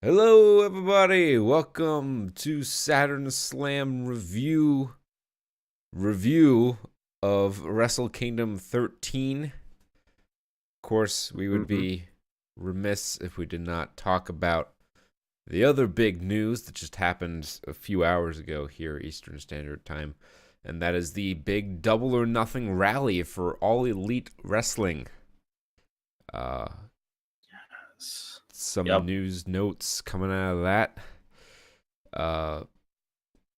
Hello, everybody. Welcome to Saturn Slam review of Wrestle Kingdom 13. Of course, we would be remiss if we did not talk about the other big news that just happened a few hours ago here, Eastern Standard Time, and that is the big Double or Nothing rally for All Elite Wrestling. Some news notes coming out of that.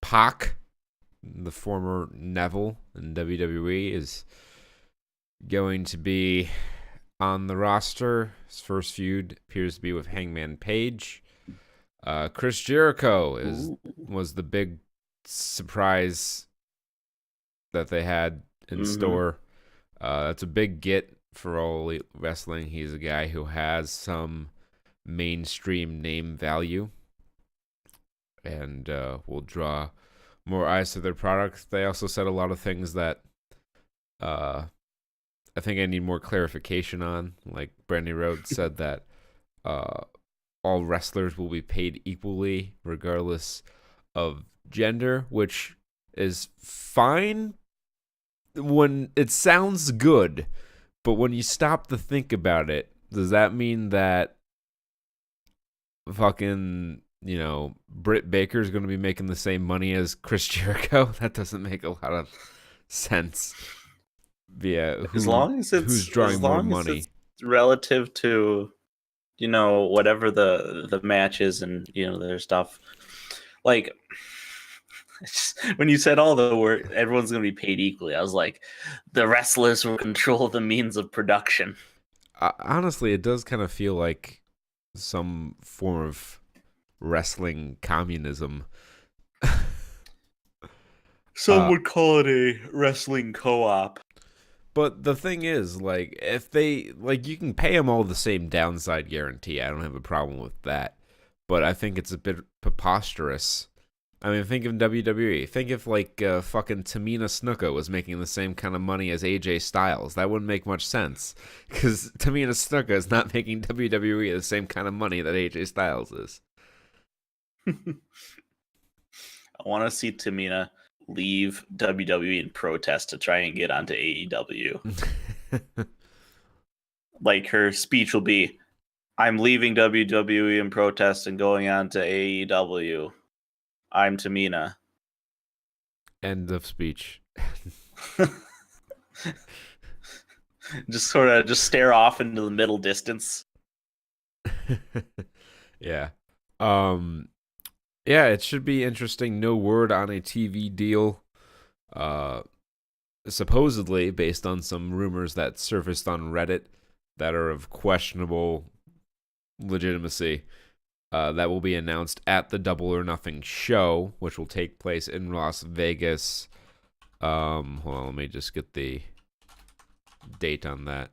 Pac, the former Neville in WWE, is going to be on the roster. His first feud appears to be with Hangman Page. Chris Jericho was the big surprise that they had in store. That's a big get for All Elite Wrestling. He's a guy who has some mainstream name value and will draw more eyes to their product. They also said a lot of things that I think I need more clarification on. Like Brandy Rhodes said that all wrestlers will be paid equally regardless of gender, which is fine when it sounds good, but when you stop to think about it, does that mean that fucking, Britt Baker's going to be making the same money as Chris Jericho? That doesn't make a lot of sense. Yeah, who's drawing more money? It's relative to, whatever the match is and, their stuff. Like, when you said all the word, everyone's going to be paid equally, I was like, the wrestlers will control the means of production. Honestly, it does kind of feel like some form of wrestling communism. Some would call it a wrestling co-op. But the thing is, if they, you can pay them all the same downside guarantee. I don't have a problem with that. But I think it's a bit preposterous. I mean, think of WWE. Think if, fucking Tamina Snuka was making the same kind of money as AJ Styles. That wouldn't make much sense. Because Tamina Snuka is not making WWE the same kind of money that AJ Styles is. I want to see Tamina leave WWE in protest to try and get onto AEW. Like, her speech will be, I'm leaving WWE in protest and going on to AEW. I'm Tamina. End of speech. Just stare off into the middle distance. Yeah. Yeah, it should be interesting. No word on a TV deal. Supposedly, based on some rumors that surfaced on Reddit that are of questionable legitimacy, that will be announced at the Double or Nothing show, which will take place in Las Vegas. Hold on, let me just get the date on that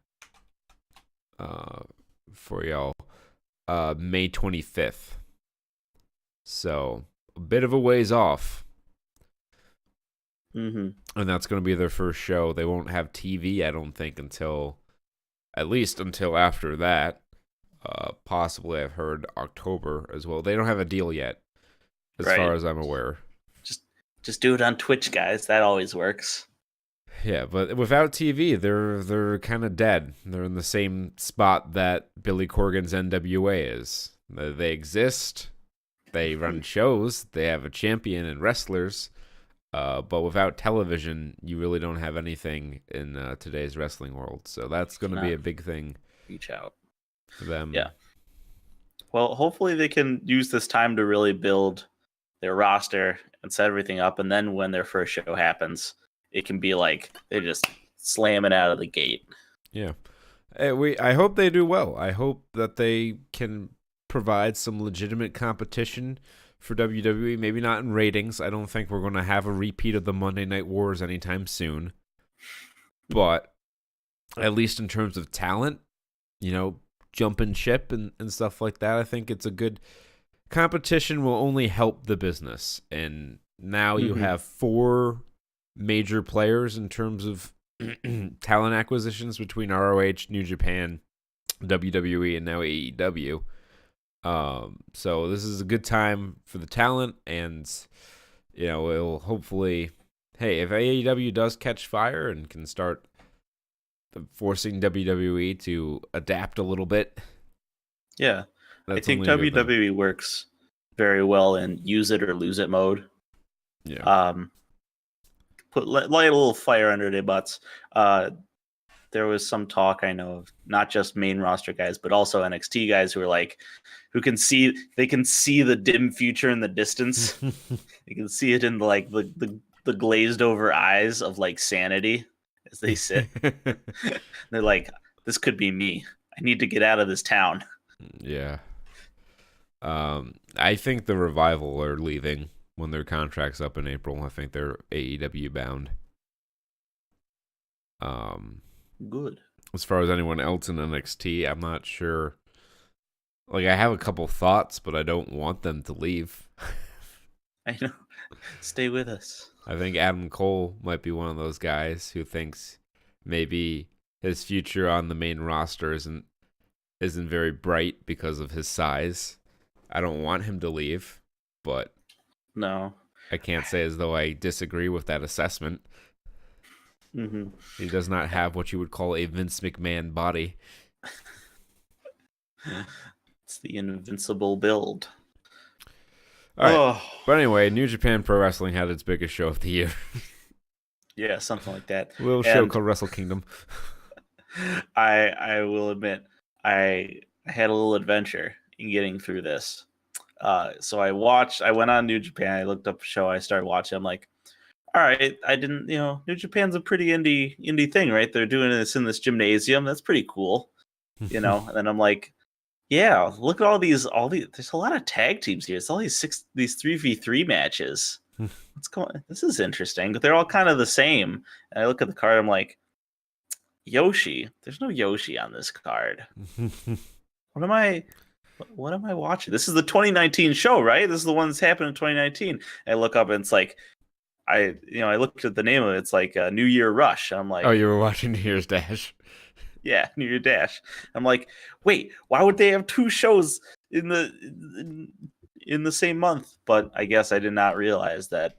for y'all. May 25th. So, a bit of a ways off. And that's going to be their first show. They won't have TV, I don't think, at least until after that. Possibly, I've heard October as well. They don't have a deal yet, as far as I'm aware. Just do it on Twitch, guys. That always works. Yeah, but without TV, they're kind of dead. They're in the same spot that Billy Corgan's NWA is. They exist. They run shows. They have a champion and wrestlers. But without television, you really don't have anything in today's wrestling world. So that's going to be a big thing. Reach out for them. Yeah. Well, hopefully they can use this time to really build their roster and set everything up. And then when their first show happens, it can be like they just slam it out of the gate. Yeah. I hope they do well. I hope that they can provide some legitimate competition for WWE. Maybe not in ratings. I don't think we're going to have a repeat of the Monday Night Wars anytime soon. But at least in terms of talent, jumping ship and stuff like that, I think it's a good competition. Will only help the business. And now you have 4 major players in terms of talent acquisitions between ROH, New Japan, WWE, and now AEW. So this is a good time for the talent, and it'll hopefully, hey, if AEW does catch fire and can start forcing WWE to adapt a little bit, Yeah, I that's think only a good thing. WWE works very well in use it or lose it mode. Yeah. Um, light a little fire under their butts. There was some talk I know of not just main roster guys, but also NXT guys who are like, they can see the dim future in the distance. You can see it in the glazed over eyes of like sanity as they sit. They're like, this could be me. I need to get out of this town. Yeah. I think the Revival are leaving when their contract's up in April. I think they're AEW bound. Good. As far as anyone else in NXT, I'm not sure. Like, I have a couple thoughts, but I don't want them to leave. I know. Stay with us. I think Adam Cole might be one of those guys who thinks maybe his future on the main roster isn't very bright because of his size. I don't want him to leave, but No. I can't say as though I disagree with that assessment. Mm-hmm. He does not have what you would call a Vince McMahon body. It's the invincible build. All right. Oh. But anyway, New Japan Pro Wrestling had its biggest show of the year. Yeah, something like that. A little show called Wrestle Kingdom. I will admit, I had a little adventure in getting through this. So I went on New Japan, I looked up a show, I started watching. I'm like, all right, I didn't, New Japan's a pretty indie thing, right? They're doing this in this gymnasium. That's pretty cool, And then I'm like, yeah, look at all these. There's a lot of tag teams here. It's all these 3v3 matches. What's going? This is interesting. But they're all kind of the same. And I look at the card. I'm like, Yoshi. There's no Yoshi on this card. What am I watching? This is the 2019 show, right? This is the one that's happened in 2019. I look up and it's like, I looked at the name of it. It's like New Year Rush. I'm like, oh, you were watching New Year's Dash. Yeah, New Year Dash. I'm like, wait, why would they have two shows in the same month? But I guess I did not realize that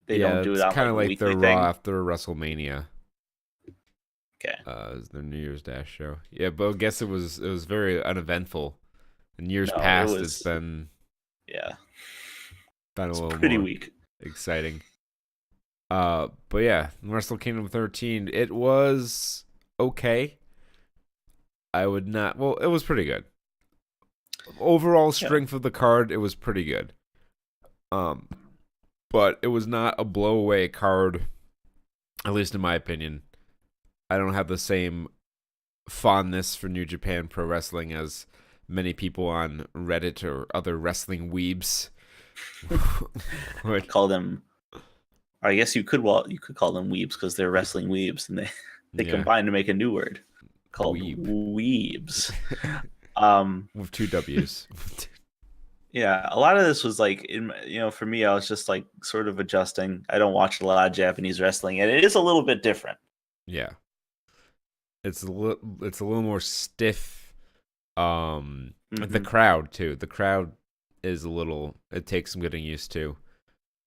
they don't do it on kind of like weekly the thing. Raw after WrestleMania. Okay. Is their New Year's Dash show? Yeah, but I guess it was very uneventful. In years No, past, it's been a little pretty more weak, exciting. But yeah, Wrestle Kingdom 13, it was okay. I would not. Well, it was pretty good. Overall strength of the card, it was pretty good. But it was not a blowaway card, at least in my opinion. I don't have the same fondness for New Japan Pro Wrestling as many people on Reddit or other wrestling weebs. Call them. I guess you could call them weebs because they're wrestling weebs, and they combine to make a new word called weebs. With two W's. Yeah, a lot of this was like, for me, I was just like sort of adjusting. I don't watch a lot of Japanese wrestling, and it is a little bit different. Yeah, it's a little more stiff. The crowd too. The crowd is a little. It takes some getting used to,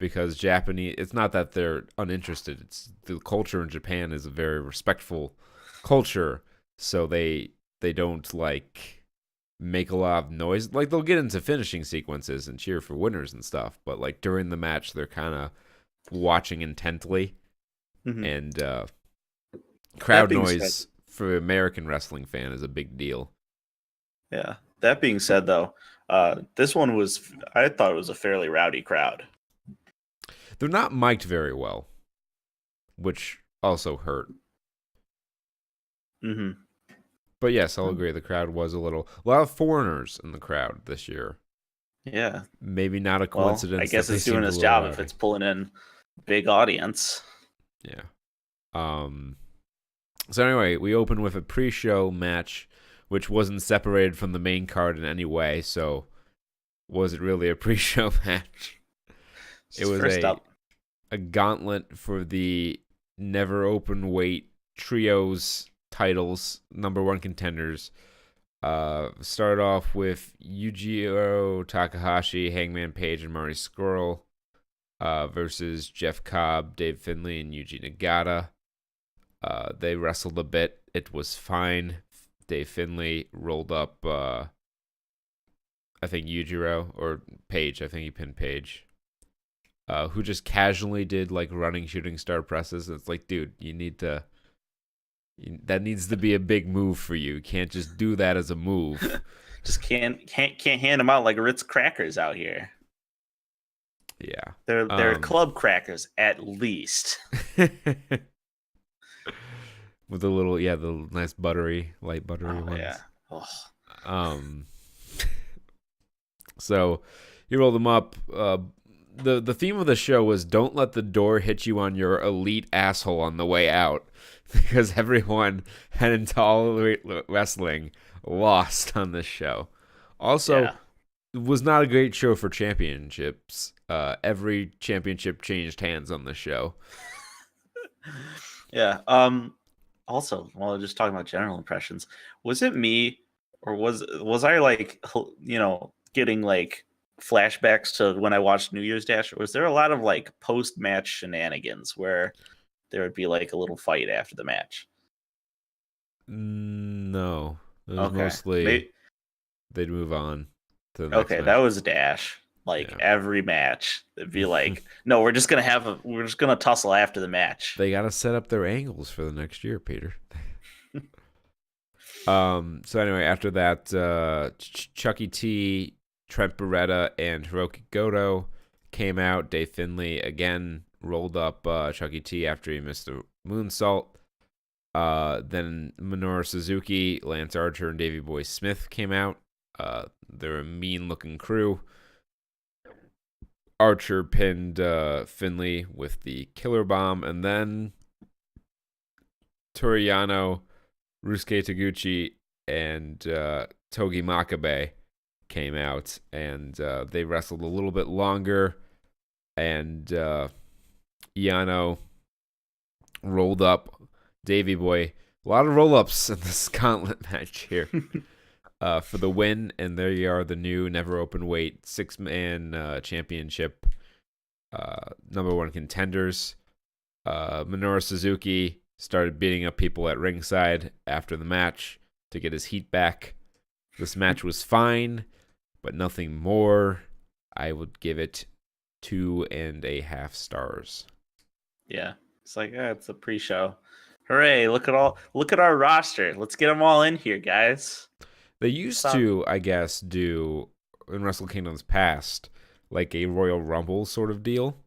because Japanese. It's not that they're uninterested. It's the culture in Japan is a very respectful culture, so they don't like make a lot of noise. Like, they'll get into finishing sequences and cheer for winners and stuff, but like during the match they're kind of watching intently. And crowd noise for an American wrestling fan is a big deal. Yeah, that being said, though, this one I thought it was a fairly rowdy crowd. They're not mic'd very well, which also hurt. But yes, I'll agree. The crowd was a lot of foreigners in the crowd this year. Yeah. Maybe not a coincidence. Well, I guess it's doing its job if it's pulling in big audience. Yeah. So anyway, we open with a pre-show match, which wasn't separated from the main card in any way. So, was it really a pre-show match? It was a gauntlet for the never open weight trios titles, number one contenders. Started off with Yujiro Takahashi, Hangman Page, and Marty Scurll versus Jeff Cobb, Dave Finlay, and Yuji Nagata. They wrestled a bit. It was fine. Dave Finlay rolled up, I think, Yujiro, or Page. I think he pinned Page. Who just casually did like running shooting star presses. It's like, dude, that needs to be a big move for you. You can't just do that as a move. Just can't hand them out like Ritz crackers out here. Yeah, they're club crackers at least. With the little, the nice light buttery ones. Yeah. Oh. So you rolled them up. The theme of the show was don't let the door hit you on your elite asshole on the way out, because everyone heading to All Elite Wrestling lost on this show. Also, it was not a great show for championships. Every championship changed hands on the show. Yeah. Also, while we're just talking about general impressions, was it me, or was I like, getting like flashbacks to when I watched New Year's Dash? Or was there a lot of like post-match shenanigans where there would be like a little fight after the match? No, it was mostly they'd move on to the next match. That was Dash. Every match, it'd be like, no, we're just gonna tussle after the match. They gotta set up their angles for the next year, Peter. So anyway, after that, Chucky T, Trent Beretta, and Hiroki Goto came out. Dave Finlay again rolled up Chucky T after he missed a moonsault. Then Minoru Suzuki, Lance Archer, and Davey Boy Smith came out. They're a mean-looking crew. Archer pinned Finlay with the killer bomb, and then Toriyano, Rusuke Taguchi, and Togi Makabe came out, and they wrestled a little bit longer, and Yano rolled up Davey Boy. A lot of roll-ups in this gauntlet match here. For the win, and there you are, the new never open weight 6-man championship number one contenders. Minoru Suzuki started beating up people at ringside after the match to get his heat back. This match was fine, but nothing more. I would give it 2.5 stars. Yeah, it's like it's a pre-show. Hooray! Look at our roster. Let's get them all in here, guys. They used to, I guess, do in Wrestle Kingdom's past like a Royal Rumble sort of deal,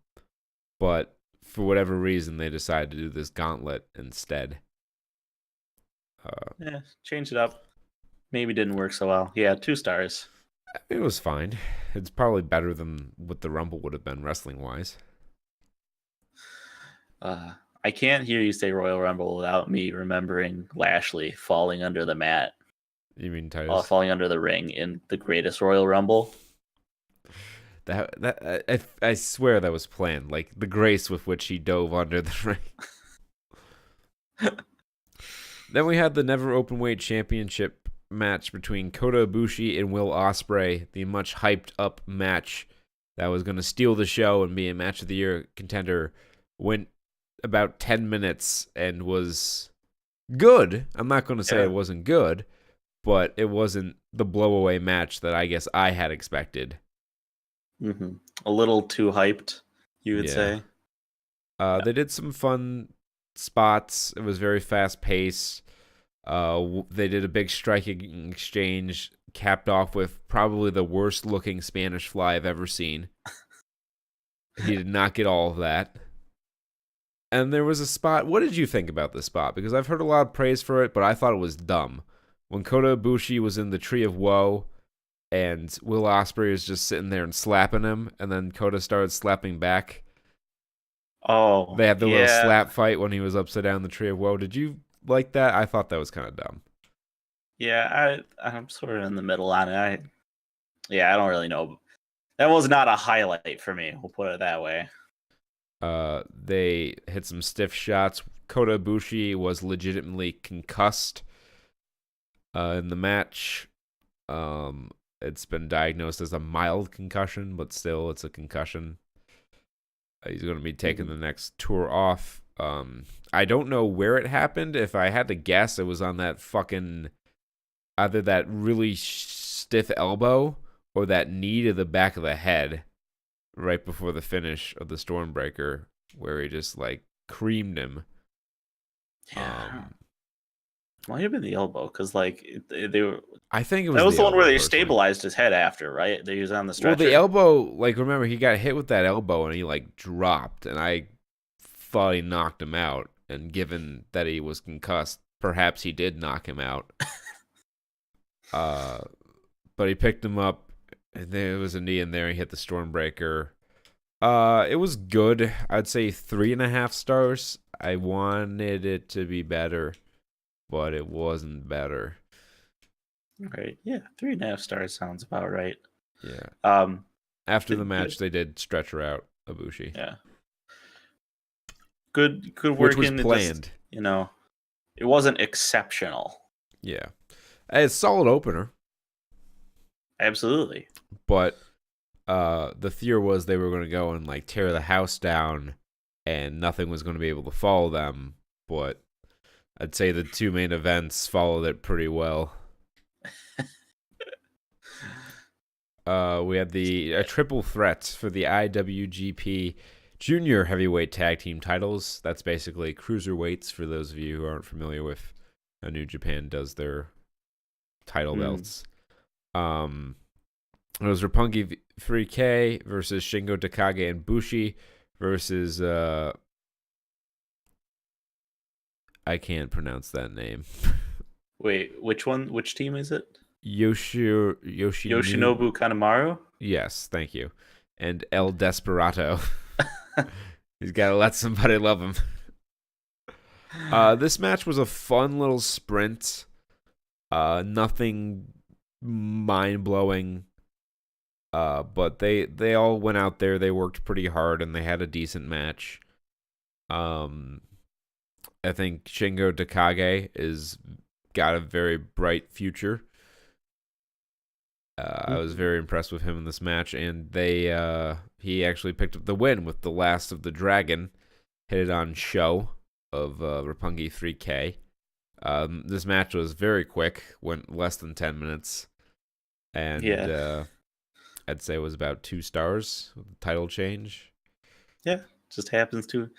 but for whatever reason, they decided to do this gauntlet instead. Change it up. Maybe didn't work so well. Yeah, 2 stars. It was fine. It's probably better than what the Rumble would have been wrestling-wise. I can't hear you say Royal Rumble without me remembering Lashley falling under the mat. You mean Titus? Falling under the ring in the greatest Royal Rumble. I swear that was planned. Like the grace with which he dove under the ring. Then we had the never open weight championship match between Kota Ibushi and Will Ospreay. The much hyped up match that was going to steal the show and be a match of the year contender went about 10 minutes and was good. I'm not going to say it wasn't good, but it wasn't the blow-away match that I guess I had expected. Mm-hmm. A little too hyped, you would say. They did some fun spots. It was very fast-paced. They did a big striking exchange, capped off with probably the worst-looking Spanish Fly I've ever seen. He did not get all of that. And there was a spot. What did you think about this spot? Because I've heard a lot of praise for it, but I thought it was dumb. When Kota Ibushi was in the Tree of Woe, and Will Ospreay was just sitting there and slapping him, and then Kota started slapping back. Oh, they had the little slap fight when he was upside down in the Tree of Woe. Did you like that? I thought that was kind of dumb. Yeah, I'm sort of in the middle on it. I don't really know. That was not a highlight for me. We'll put it that way. They hit some stiff shots. Kota Ibushi was legitimately concussed. In the match, it's been diagnosed as a mild concussion, but still, it's a concussion. He's going to be taking the next tour off. I don't know where it happened. If I had to guess, it was on that fucking either that really stiff elbow or that knee to the back of the head right before the finish of the Stormbreaker, where he just like creamed him. Yeah. Might have been the elbow because like they were. I think it was That was the one where they personally stabilized his head after, right? They used it on the Well, stretcher. the elbow, like, remember, he got hit with that elbow and he, like, dropped. And I thought he knocked him out. And given that he was concussed, perhaps he did knock him out. But he picked him up. And there was a knee in there. He hit the Stormbreaker. It was good. I'd say 3.5 stars. I wanted it to be better, but it wasn't better. Right. Yeah. 3.5 stars sounds about right. Yeah. After the match, they did stretch her out, Ibushi. Yeah. Good work. Which was planned. Just, it wasn't exceptional. Yeah. It's a solid opener. Absolutely. But the fear was they were going to go and like tear the house down and nothing was going to be able to follow them. But I'd say the two main events followed it pretty well. We had a triple threat for the IWGP Junior Heavyweight Tag Team titles. That's basically cruiserweights for those of you who aren't familiar with how New Japan does their title belts. It was Roppongi 3K versus Shingo Takagi and Bushi versus I can't pronounce that name. Wait, which one? Which team is it? Yoshinobu Kanemaru? Yes, thank you. And El Desperado. He's got to let somebody love him. This match was a fun little sprint. Nothing mind-blowing. But they all went out there. They worked pretty hard, and they had a decent match. I think Shingo Takagi is got a very bright future. I was very impressed with him in this match, and he actually picked up the win with the Last of the Dragon, hit it on show of Roppongi 3K. This match was very quick, went less than 10 minutes, and I'd say it was about 2 stars with the title change. Yeah, just happens to.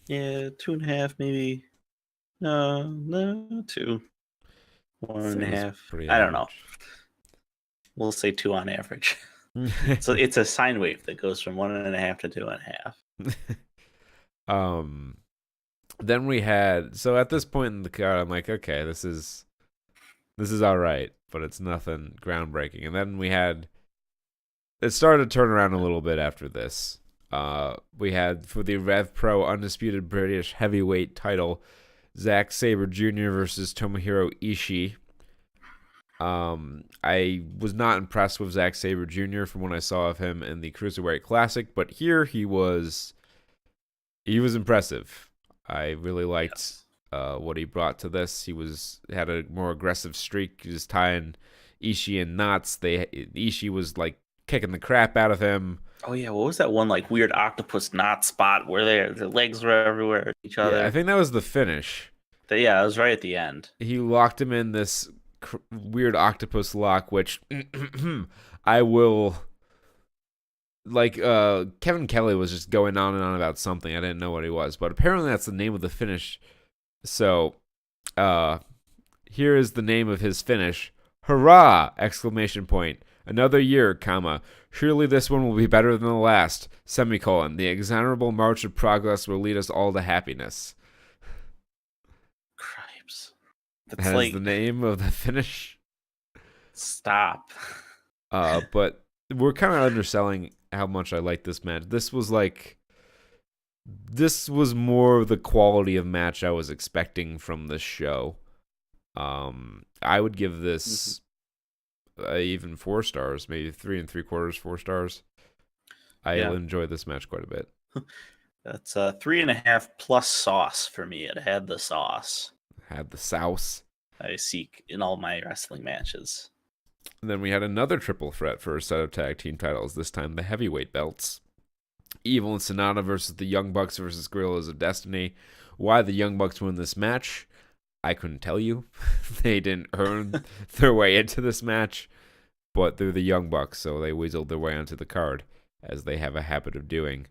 Yeah, 2.5 maybe. No, 2. 1.5. I don't know. We'll say 2 on average. So it's a sine wave that goes from 1.5 to 2.5. Then we had, so at this point in the card, I'm like, okay, this is all right, but it's nothing groundbreaking. And then it started to turn around a little bit after this. We had for the Rev Pro Undisputed British Heavyweight title, Zack Sabre Jr. versus Tomohiro Ishii. I was not impressed with Zack Sabre Jr. from what I saw of him in the Cruiserweight Classic, but here he was impressive. I really liked what he brought to this. He had a more aggressive streak. He was tying Ishii in knots. Ishii was like kicking the crap out of him. Oh yeah, what was that one like weird octopus knot spot where their legs were everywhere at each other? Yeah, I think that was the finish. Yeah, it was right at the end. He locked him in this weird octopus lock, which I will like. Kevin Kelly was just going on and on about something. I didn't know what he was, but apparently that's the name of the finish. So, here is the name of his finish. Hurrah! Exclamation point. Another year, comma. Surely this one will be better than the last. Semicolon. The exonerable march of progress will lead us all to happiness. Cripes. That's like the name of the finish. Stop. But we're kind of underselling how much I like this match. This was more the quality of match I was expecting from this show. I would give this even 4 stars, maybe 3 3/4, 4 stars. I enjoyed this match quite a bit. That's 3.5 plus sauce for me. It had the sauce. Had the sauce. I seek in all my wrestling matches. And then we had another triple threat for a set of tag team titles, this time the heavyweight belts. Evil and Sonata versus the Young Bucks versus Guerrillas of Destiny. Why the Young Bucks won this match, I couldn't tell you. They didn't earn their way into this match, but they're the Young Bucks, so they weaseled their way onto the card, as they have a habit of doing.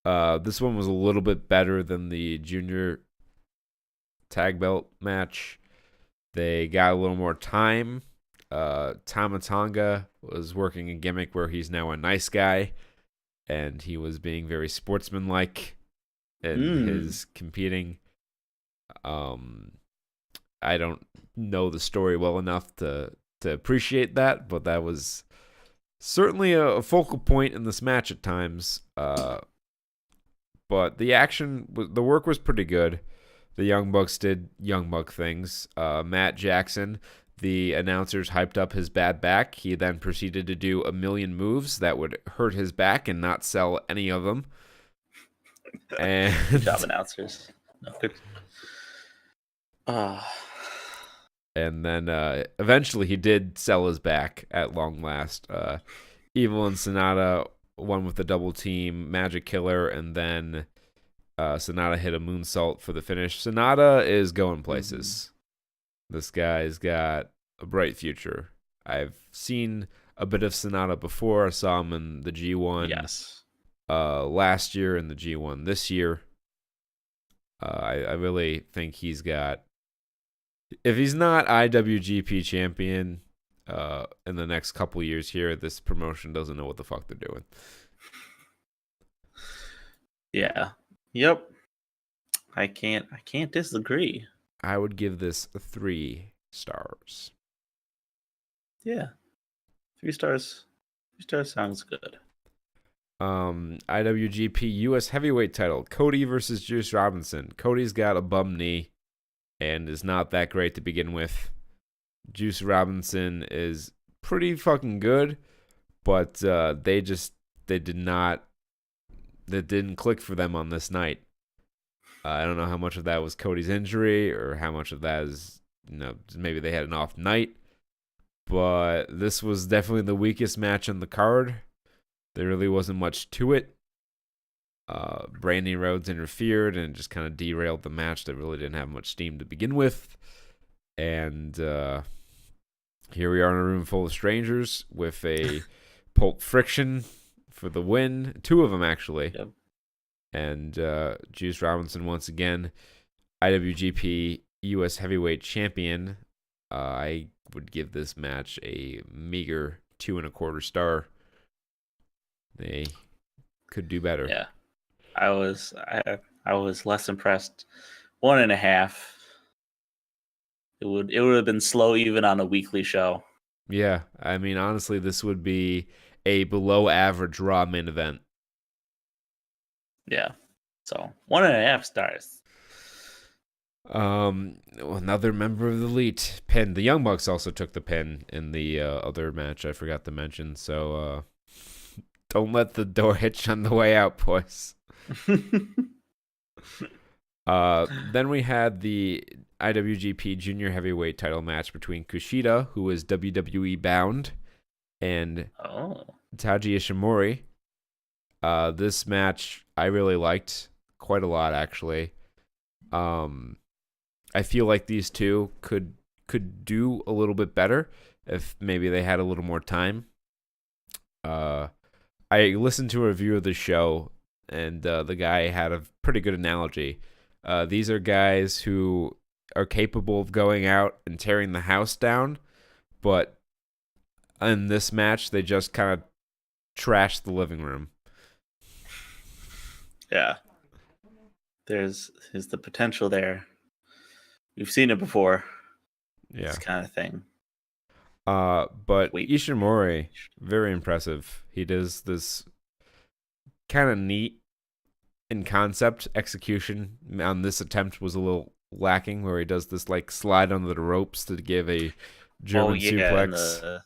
This one was a little bit better than the junior tag belt match. They got a little more time. Tama Tonga was working a gimmick where he's now a nice guy, and he was being very sportsmanlike in his competing. I don't know the story well enough to appreciate that, but that was certainly a focal point in this match at times. But the work was pretty good. The Young Bucks did Young Buck things. Matt Jackson, the announcers, hyped up his bad back. He then proceeded to do a million moves that would hurt his back and not sell any of them. And good job, announcers. No, good. And then eventually he did sell his back at long last. Evil and Sonata won with the double team, Magic Killer, and then Sonata hit a moonsault for the finish. Sonata is going places. This guy's got a bright future. I've seen a bit of Sonata before. I saw him in the G1 last year and the G1 this year. I really think he's got... If he's not IWGP champion in the next couple years here, this promotion doesn't know what the fuck they're doing. Yeah. Yep. I can't disagree. I would give this 3 stars. Yeah. 3 stars. 3 stars sounds good. IWGP US Heavyweight title, Cody versus Juice Robinson. Cody's got a bum knee and is not that great to begin with. Juice Robinson is pretty fucking good, but they didn't click for them on this night. I don't know how much of that was Cody's injury or how much of that is, maybe they had an off night. But this was definitely the weakest match on the card. There really wasn't much to it. Brandy Rhodes interfered and just kind of derailed the match that really didn't have much steam to begin with. And here we are in a room full of strangers with a Pulp Friction for the win. 2 of them, actually. Yep. And Juice Robinson, once again, IWGP US Heavyweight Champion. I would give this match a meager 2.25 star. They could do better. Yeah. I was less impressed. 1.5. It would have been slow even on a weekly show. Yeah, I mean, honestly, this would be a below average Raw main event. Yeah. So 1.5 stars. Another member of the Elite pin. The Young Bucks also took the pin in the other match I forgot to mention. So don't let the door hitch on the way out, boys. Then we had the IWGP Junior Heavyweight title match between Kushida, who is WWE bound, and Taiji Ishimori. This match I really liked quite a lot, actually. I feel like these two could do a little bit better if maybe they had a little more time. I listened to a review of the show, and the guy had a pretty good analogy. These are guys who are capable of going out and tearing the house down, but in this match, they just kind of trashed the living room. Yeah. There's the potential there. We've seen it before. Yeah. This kind of thing. But Ishimori, very impressive. He does this kind of neat in concept. Execution on this attempt was a little lacking, where he does this like slide under the ropes to give a German suplex.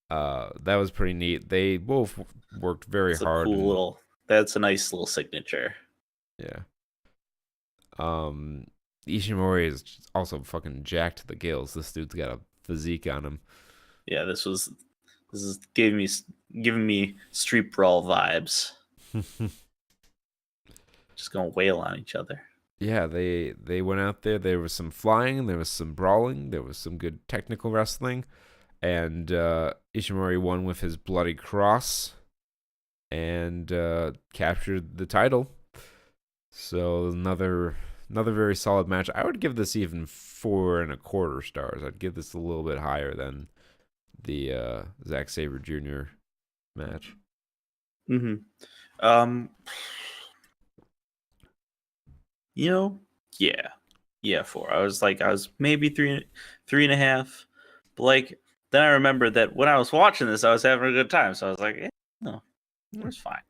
That was pretty neat. They both worked very hard. That's a nice little signature. Yeah. Ishimori is also fucking jacked to the gills. This dude's got a physique on him. Yeah, this is giving me street brawl vibes. Just gonna wail on each other. Yeah, they went out there. There was some flying, there was some brawling, there was some good technical wrestling, and Ishimori won with his bloody cross and captured the title. So another very solid match. I would give this even 4.25 stars. I'd give this a little bit higher than the Zack Sabre Jr. match. Mm-hmm. Um, yeah, 4. I was maybe 3.5, but like then I remembered that when I was watching this, I was having a good time, so I was like, no, it's fine.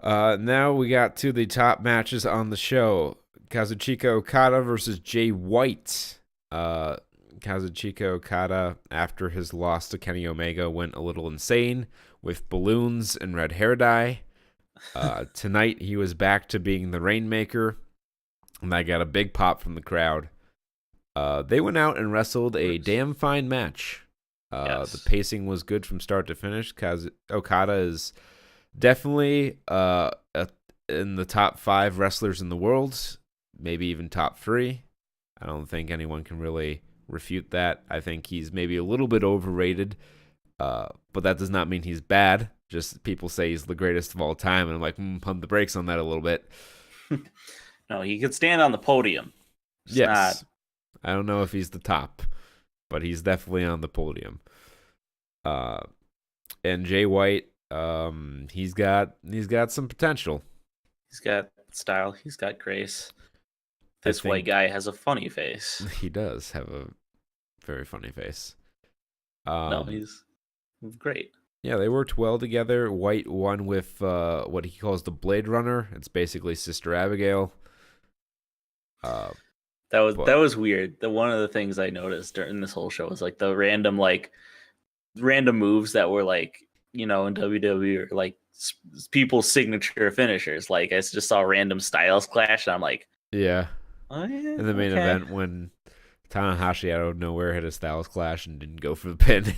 Now we got to the top matches on the show. Kazuchika Okada versus Jay White. Kazuchika Okada, after his loss to Kenny Omega, went a little insane with balloons and red hair dye. Tonight, he was back to being the Rainmaker, and I got a big pop from the crowd. They went out and wrestled a damn fine match. Yes. The pacing was good from start to finish. Okada is definitely in the top 5 wrestlers in the world, maybe even top 3. I don't think anyone can really refute that. I think he's maybe a little bit overrated, but that does not mean he's bad. Just people say he's the greatest of all time, and I'm like, pump the brakes on that a little bit. No, he could stand on the podium. Yes. I don't know if he's the top, but he's definitely on the podium. And Jay White, he's got some potential. He's got style. He's got grace. This white guy has a funny face. He does have a very funny face. No, he's great. Yeah, they worked well together. White won with what he calls the Blade Runner. It's basically Sister Abigail. That was weird. One of the things I noticed during this whole show was like the random moves that were like, in WWE or like people's signature finishers. Like I just saw random styles clash, and I'm like, yeah. Oh yeah. In the main event, when Tanahashi out of nowhere hit a styles clash and didn't go for the pin.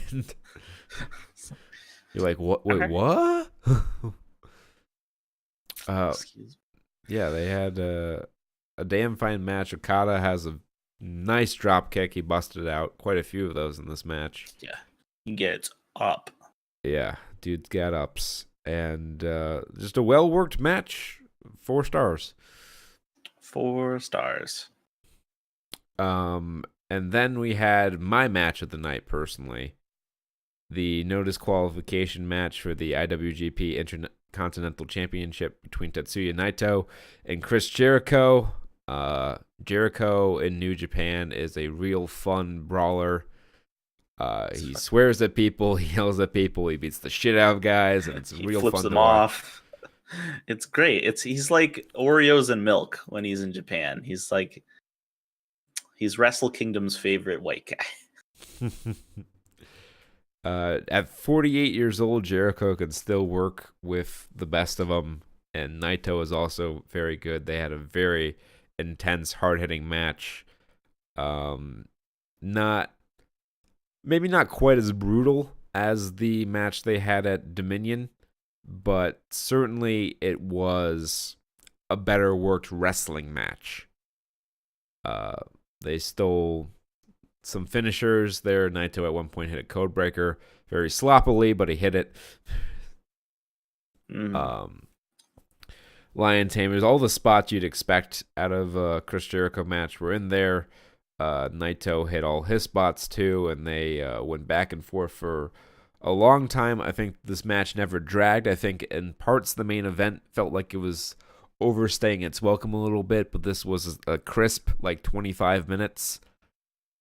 You're like, what? Wait, what? Yeah, they had a damn fine match. Okada has a nice drop kick. He busted out quite a few of those in this match. Yeah, he gets up. Yeah, dude's got ups. And just a well-worked match. 4 stars. 4 stars. And then we had my match of the night, personally. The no disqualification match for the IWGP Intercontinental Championship between Tetsuya Naito and Chris Jericho. Jericho in New Japan is a real fun brawler. He swears at people, he yells at people, he beats the shit out of guys, and it's real fun to watch. He flips them off. It's great. He's like Oreos and milk when he's in Japan. He's Wrestle Kingdom's favorite white guy. At 48 years old, Jericho can still work with the best of them, and Naito is also very good. They had a very intense, hard-hitting match. Maybe not quite as brutal as the match they had at Dominion, but certainly it was a better worked wrestling match. They stole some finishers there. Naito at one point hit a code breaker very sloppily, but he hit it. Lion Tamers, all the spots you'd expect out of a Chris Jericho match were in there. Naito hit all his spots too, and they went back and forth for a long time. I think this match never dragged. I think in parts the main event felt like it was overstaying its welcome a little bit, but this was a crisp 25 minutes.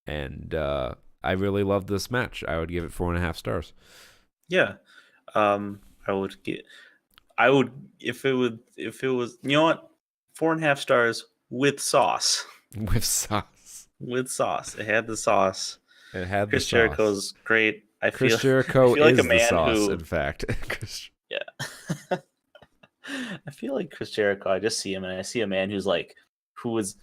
And I really loved this match. I would give it 4.5 stars. Yeah, I would if it was 4.5 stars with sauce. With sauce. With sauce. It had the sauce. It had Chris the sauce. Jericho's great. Chris Jericho is like the sauce, in fact. Yeah. I feel like Chris Jericho. I just see him, and I see a man who was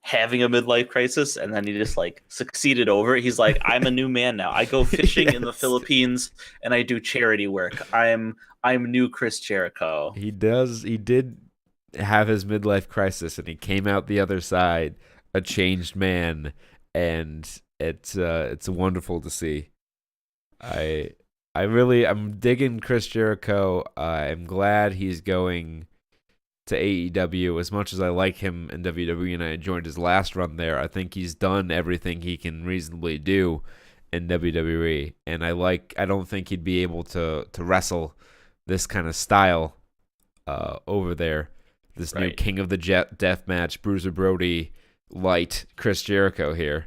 having a midlife crisis, and then he just like succeeded over it. He's like, I'm a new man now. I go fishing in the Philippines and I do charity work. I'm new Chris Jericho. He did have his midlife crisis, and he came out the other side a changed man, and it's wonderful to see. I'm digging Chris Jericho. I'm glad he's going to AEW. As much as I like him in WWE and I enjoyed his last run there, I think he's done everything he can reasonably do in WWE. And I don't think he'd be able to wrestle this kind of style over there. This new King of the Death Match, Bruiser Brody light Chris Jericho here.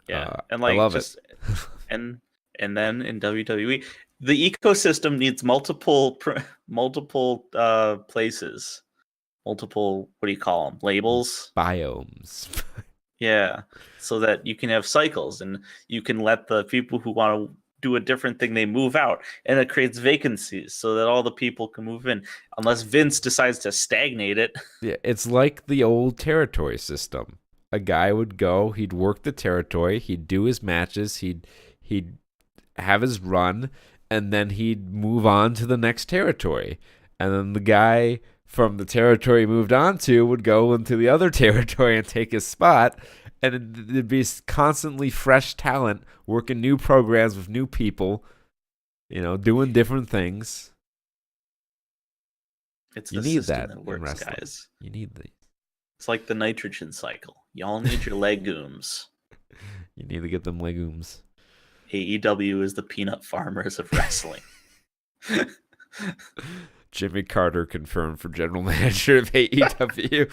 Yeah. And like I love just it. and then in WWE, the ecosystem needs multiple places, multiple, what do you call them, labels, biomes. Yeah, so that you can have cycles and you can let the people who want to do a different thing, they move out, and it creates vacancies so that all the people can move in, unless Vince decides to stagnate it. Yeah, it's like the old territory system. A guy would go, he'd work the territory, he'd do his matches, he'd have his run, and then he'd move on to the next territory. And then the guy from the territory he moved on to would go into the other territory and take his spot. And it'd be constantly fresh talent working new programs with new people, doing different things. It's you the need system that works, in wrestling. guys. You need these. It's like the nitrogen cycle. Y'all need your legumes. You need to get them legumes. AEW is the peanut farmers of wrestling. Jimmy Carter confirmed for general manager of AEW.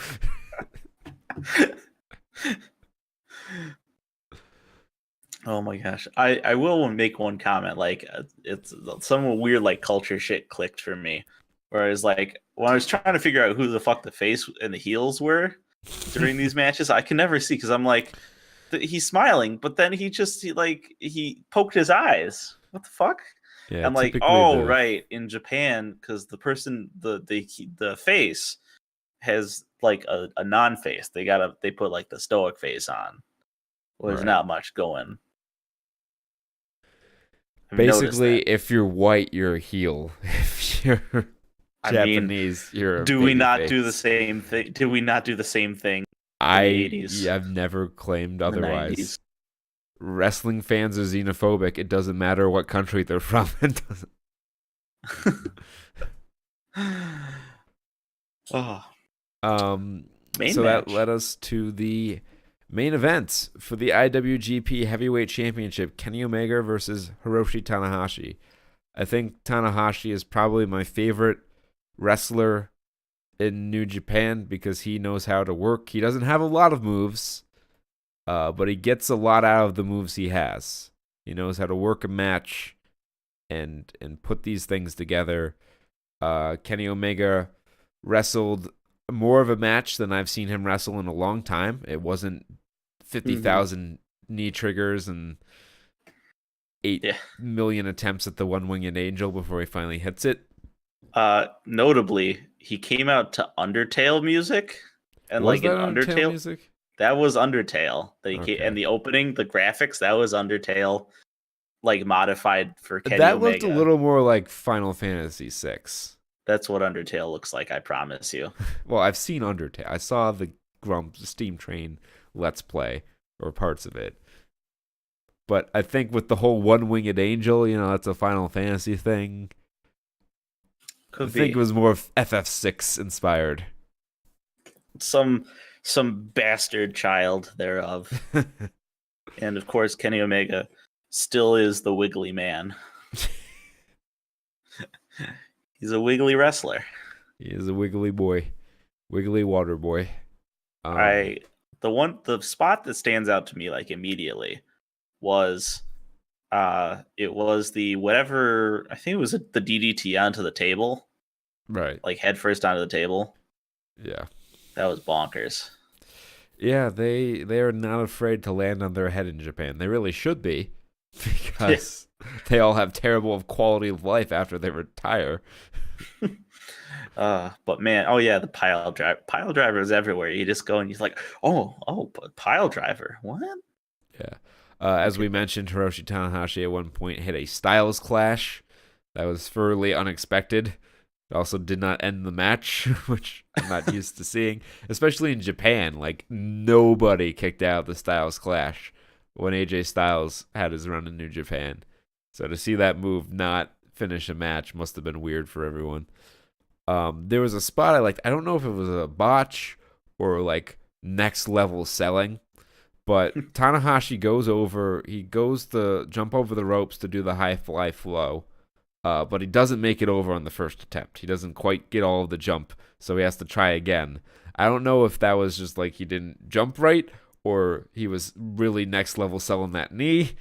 Oh my gosh. I will make one comment. Like, it's some weird like culture shit clicked for me. Whereas like when I was trying to figure out who the fuck the face and the heels were during these matches, I can never see, because I'm like, he's smiling, but then he poked his eyes. What the fuck? Yeah, I'm like, right, in Japan, because the person, the face has like a non-face. They put like the stoic face on. Well, there's not much going. Basically, if you're white, you're a heel. If you're Japanese, you're a do we not face. do the same thing? Do we not do the same thing? I've never claimed otherwise. Wrestling fans are xenophobic. It doesn't matter what country they're from. It doesn't. Oh. That led us to the main event for the IWGP Heavyweight Championship: Kenny Omega versus Hiroshi Tanahashi. I think Tanahashi is probably my favorite wrestler in New Japan because he knows how to work. He doesn't have a lot of moves, but he gets a lot out of the moves he has. He knows how to work a match and put these things together. Kenny Omega wrestled more of a match than I've seen him wrestle in a long time. It wasn't 50,000 knee triggers and 8 million attempts at the one-winged angel before he finally hits it. Notably, he came out to Undertale music, and was like an Undertale music? That was Undertale. And the opening, the graphics, that was Undertale, like modified for Kenny Omega. That looked a little more like Final Fantasy VI. That's what Undertale looks like, I promise you. Well, I've seen Undertale. I saw the Steam Train Let's Play, or parts of it. But I think with the whole one-winged angel, that's a Final Fantasy thing. I think it was more FF6 inspired. Some bastard child thereof. And of course, Kenny Omega still is the wiggly man. He's a wiggly wrestler. He is a wiggly boy. Wiggly water boy. The spot that stands out to me like immediately was it was the whatever, I think it was the DDT onto the table. Right. Like head first onto the table. Yeah. That was bonkers. Yeah, they are not afraid to land on their head in Japan. They really should be, because they all have terrible quality of life after they retire. But man, oh yeah, the pile driver is everywhere. You just go and you're like, but pile driver, what? Yeah. As Look we at that. mentioned, Hiroshi Tanahashi at one point hit a Styles clash that was fairly unexpected. It also did not end the match, which I'm not used to seeing, especially in Japan. Like, nobody kicked out the Styles clash when AJ Styles had his run in New Japan. So to see that move not finish a match must have been weird for everyone. There was a spot I liked. I don't know if it was a botch or like next level selling, but Tanahashi goes over. He goes to jump over the ropes to do the high fly flow, but he doesn't make it over on the first attempt. He doesn't quite get all of the jump, so he has to try again. I don't know if that was just like he didn't jump right or he was really next level selling that knee.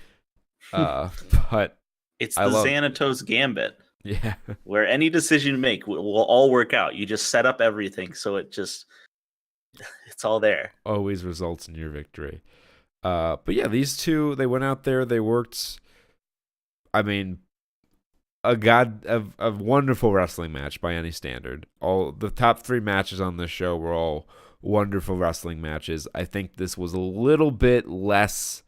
Uh, but It's I the love, Xanatos Gambit, yeah. where any decision you make will all work out. You just set up everything, so it's all there. Always results in your victory. But yeah, these two, they went out there, they worked. I mean, a wonderful wrestling match by any standard. All the top 3 matches on this show were all wonderful wrestling matches. I think this was a little bit less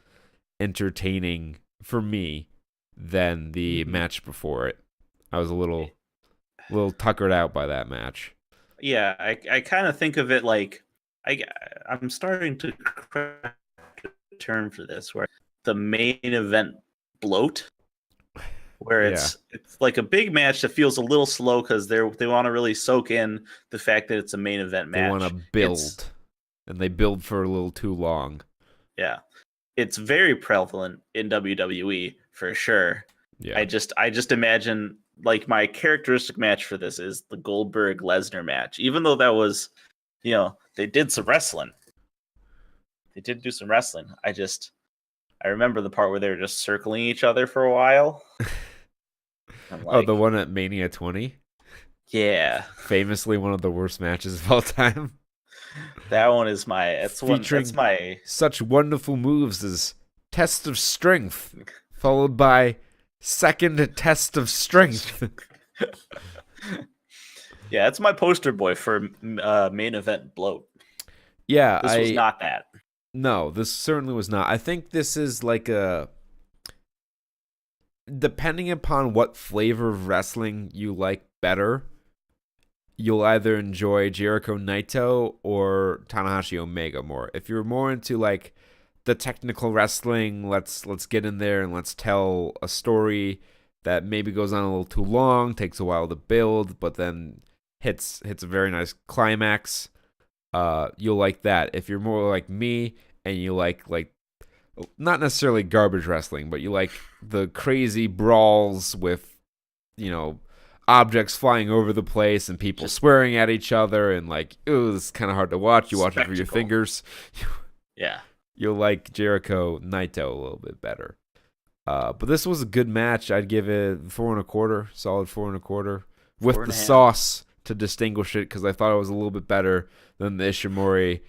entertaining for me than the match before it. I was a little tuckered out by that match. Yeah, I kind of think of it like I I'm starting to craft a term for this, where the main event bloat, where Yeah, it's like a big match that feels a little slow because they want to really soak in the fact that it's a main event they want to match. It's build, and they build for a little too long. Yeah, it's very prevalent in WWE for sure. Yeah, I just imagine like my characteristic match for this is the Goldberg Lesnar match. Even though that was, they did some wrestling. They did do some wrestling. I remember the part where they were just circling each other for a while. I'm oh, the like, one at Mania 20, yeah, famously one of the worst matches of all time, that one is my that's featuring my such wonderful moves as Test of Strength, followed by Second Test of Strength. yeah, that's my poster boy for main event bloat. Yeah, This was not that. no, this certainly was not. I think this is like a, depending upon what flavor of wrestling you like better, you'll either enjoy Jericho Naito or Tanahashi Omega more. If you're more into like the technical wrestling, let's get in there and let's tell a story that maybe goes on a little too long, takes a while to build, but then hits a very nice climax. You'll like that. If you're more like me and you like not necessarily garbage wrestling, but you like the crazy brawls with, you know, objects flying over the place and people Just swearing at each other and like, ooh, this is kind of hard to watch. You watch it for your spectacle. fingers. Yeah. You'll like Jericho Naito a little bit better. But this was a good match. I'd give it 4.25, solid 4.25, with Four and the a half. sauce to distinguish it because I thought it was a little bit better than the Ishimori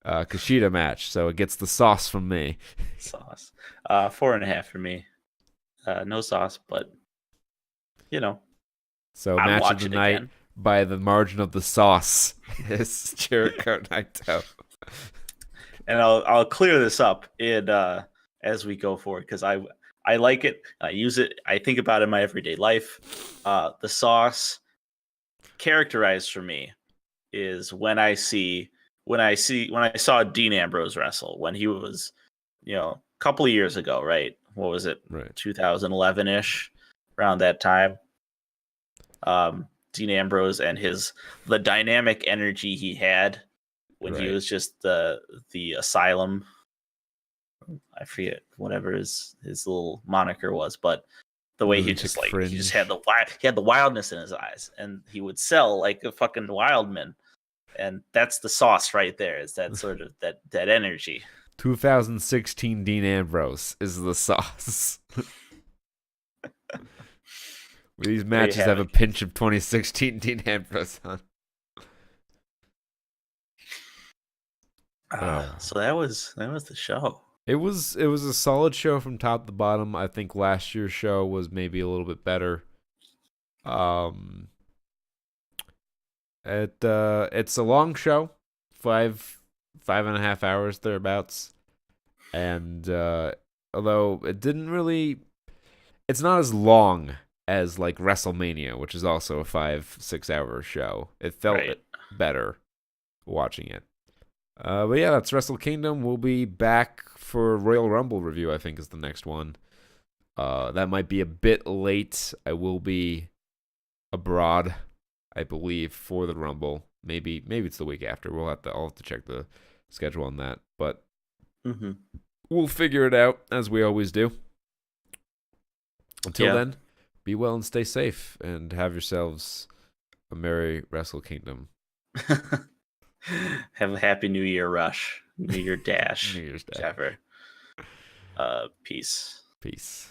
Kushida match. So it gets the sauce from me. Sauce. 4.5 for me. No sauce, but you know, So I'd match of watch the it night again. by the margin of the sauce is Jericho Naito. And I'll clear this up in as we go forward because I like it. I use it. I think about it in my everyday life. The sauce characterized for me is when I saw Dean Ambrose wrestle when he was, a couple of years ago, right? What was it? Right. 2011 ish, around that time. Dean Ambrose and the dynamic energy he had when he Right. was just the asylum. I forget whatever his little moniker was, but the way Lunatic he just Fringe. had the wildness in his eyes, and he would sell like a fucking wildman, and that's the sauce right there. Is that sort of that energy? 2016 Dean Ambrose is the sauce. These There you matches have have a it. pinch of 2016 Dean Ambrose on. So that was the show. It was a solid show from top to bottom. I think last year's show was maybe a little bit better. It's a long show, 5.5 hours thereabouts, and although it's not as long as like WrestleMania, which is also a 5-6 hour show. It felt Right. better watching it. But yeah, that's Wrestle Kingdom. We'll be back for Royal Rumble review, I think is the next one. That might be a bit late. I will be abroad, I believe, for the Rumble. Maybe it's the week after. I'll have to check the schedule on that. But Mm-hmm. we'll figure it out as we always do. Until Yeah. then, be well and stay safe, and have yourselves a merry Wrestle Kingdom. Have a happy New Year rush, New Year New dash, Year's Day. whichever. Peace. Peace.